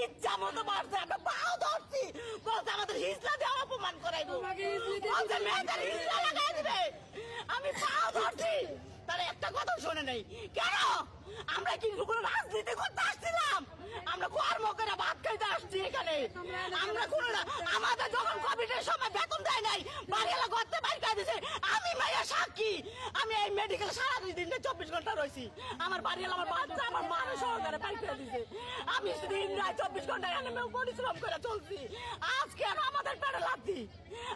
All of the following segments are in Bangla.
ইচ্ছা মতো মারছে, আমরা পাও ধরছি, বলছে আমাদের হিজলা দিয়ে অপমান করাইবো, মেয়েদের হিজলা লাগাই দিবে। আমি পাও ধরছি, তারা একটা কথা শোনে নাই। কেন আমরা কিন্তু কোনো রাজনীতি করতে আসছিলাম? আমরা কর্ম করে ভাত খাইতে আসছি এখানে। আমরা কোনো আমাদের যখন কোভিডের সময় বেতন দেয় নাই, বাড়িওয়ালা করতে বাইর করে দিয়েছে। আমি মাইয়া সাক্ষী, আমি এই মেডিকেল সারা দিন 24 ঘন্টা রয়েছি। আমার বাড়িওয়ালা, আমার বাচ্চা, আমার মার সহকারে বাইর করে দিয়েছে। আমি দিন রাত 24 ঘন্টা এখানে পরিশ্রম করে চলছি। আজকে আর আমাদের পেটে লাথি।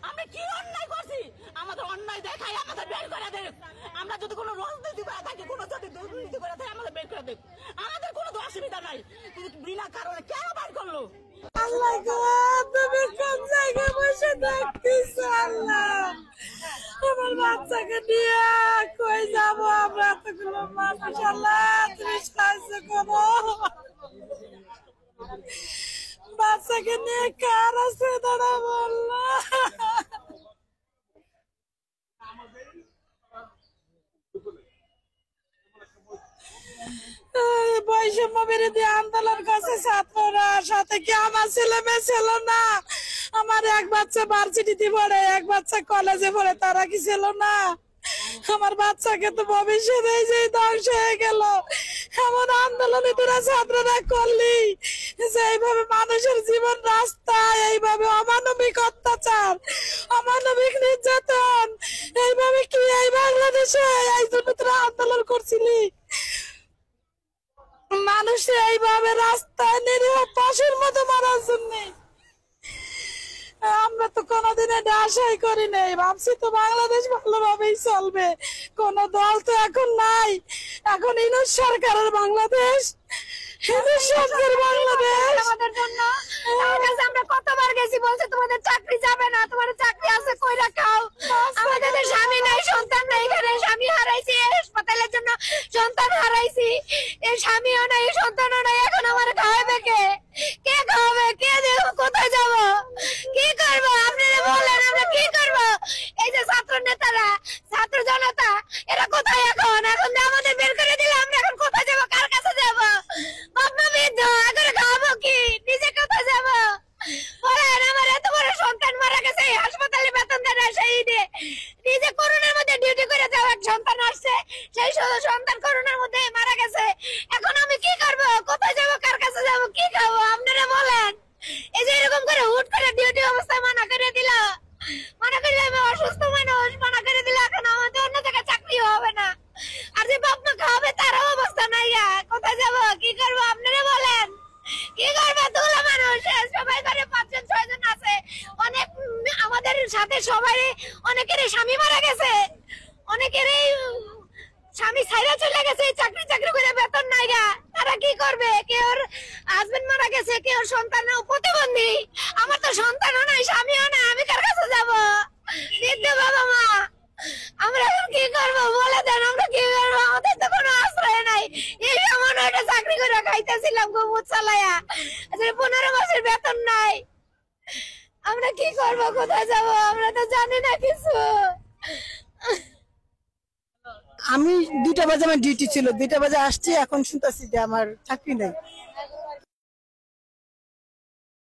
আমরা কি অন্যায় করছি? আমাদের অন্যায় দেখাই আমাদের বের করে দেখ। আমরা যদি কোনো রাজনীতি করে থাকি, কোনো যদি দুর্নীতি করে থাকি, আমাদের বের করে দেখ। আমাদের কোনো অসুবিধা নাই, কিন্তু বিনা কারণে কেন বের করলো? আল্লাহ গো, তুমি কোন জায়গায় বসে থাকতেছ? আল্লাহ, আমার বাচ্চাকে নিয়ে কই যাবো আমরা? এতগুলো মানুষ, আল্লাহ তুমি সাহায্য করো। বাচ্চাকে নিয়ে কার আছে দাঁড়া বললো। বৈষম্য বিরোধী আন্দোলন করছে ছাত্ররা, সাথে কি আমার ছেলে মেয়ে ছিল না? আমার এক বাচ্চা ভার্সিটিতে পড়ে, এক বাচ্চা কলেজে পড়ে, তারা কি ছিল না? আমার বাচ্চাকে তো ভবিষ্যৎ এই যে ধ্বংস হয়ে গেল। এমন আন্দোলনে তোরা ছাত্ররা করলি যে এইভাবে মানুষের জীবন রাস্তায়, এইভাবে অমানবিক অত্যাচার, অমানবিক নির্যাতন, এইভাবে কি এই বাংলাদেশে এই জন্য তোরা আন্দোলন করছিলি? মানুষ এইভাবে রাস্তায় নিরীহ পশুর মতো মারার জন্য আমরা তো কোনোদিন এটা আশাই করি নাই। ভাবছি তো বাংলাদেশ ভালোভাবেই চলবে, কোন দল তো এখন নাই। এখন ইউনূস সরকারের বাংলাদেশ, ইউনূস সরকারের বাংলাদেশ। আমাদের জন্য আমরা কতবার গেছি, বলছে তোমাদের চাকরি যাবে না, তোমাদের চাকরি আছে কইরা খাও। আমাদের স্বামী নাই, সন্তান নাই, এখানে স্বামী হারাইছি, হাসপাতালের জন্য সন্তান হারাইছি, এই স্বামীও নাই, সন্তানও নাই। এখন আমার খাওয়াবে কে? কে খাওয়াবে? কে দেবো? কোথায় যাবো? কি করবো? আপনারা বলেন, আমরা কি করবো? এই যে ছাত্র নেতারা, ছাত্র জনতা, এরা কোথায় এখন? এখন আমাদের বের করে দিলে আমরা এখন কোথায় যাবো? কার কাছে যাবো? বাবা বৃদ্ধ, এখন খাবো কি? নিজে কোথায় যাবো? বলেন, আমার এত বড় সন্তান মারা গেছে, হাসপাতালে বেতন দেয় না, সেই নিজে করোনার মধ্যে ডিউটি করে যাওয়া এক সন্তান আসছে, সেই সন্তান করোনার মধ্যে মারা গেছে। এখন আমি কি করবো? কোথায় যাবো? কার কাছে যাবো? কি খাবো? আপনারা বলেন। এই যে এরকম করে হুট করে ডিউটি অবস্থায় মানা করে দিল, মানা করে আমি অসুস্থ মানুষ, মানা করে দিল, এখন আমাদের অন্য জায়গায় চাকরিও হবে না। আর যে বাপ মা খাওয়াবে তারও অবস্থা নাই। কোথায় যাবো? কি করবো? আপনারা বলেন, কি করবো? তুলা মানুষ, সবাই ঘরে 5-6 জন আছে। অনেক আমাদের সাথে সবাই, অনেকেরই স্বামী মারা গেছে, অনেকেরই স্বামী ছাইরা চলে গেছে, চাকরি করে বেতন নাই গা। তারা কি করবে? কেউ হাজবেন্ড মারা গেছে, কেউ সন্তান প্রতিবন্ধী। আমার তো সন্তানও নাই, স্বামীও নাই, আমি কার কাছে যাবো? বৃদ্ধ বাবা মা, আমরা এখন কি করবো? বলে দেন, আমরা কি করবো? আমাদের তো কোনো আশ্রয় নাই। এই এমন একটা চাকরি করে খাইতেছিলাম গোবর চালায়া, 15 মাসের বেতন নাই। আমরা কি করবো? কোথায় যাবো? আমরা তো জানি না কিছু। আমি 2টা বাজে আমার ডিউটি ছিল, 2টা বাজে আসছি, এখন শুনতেছি যে আমার চাকরি নেই।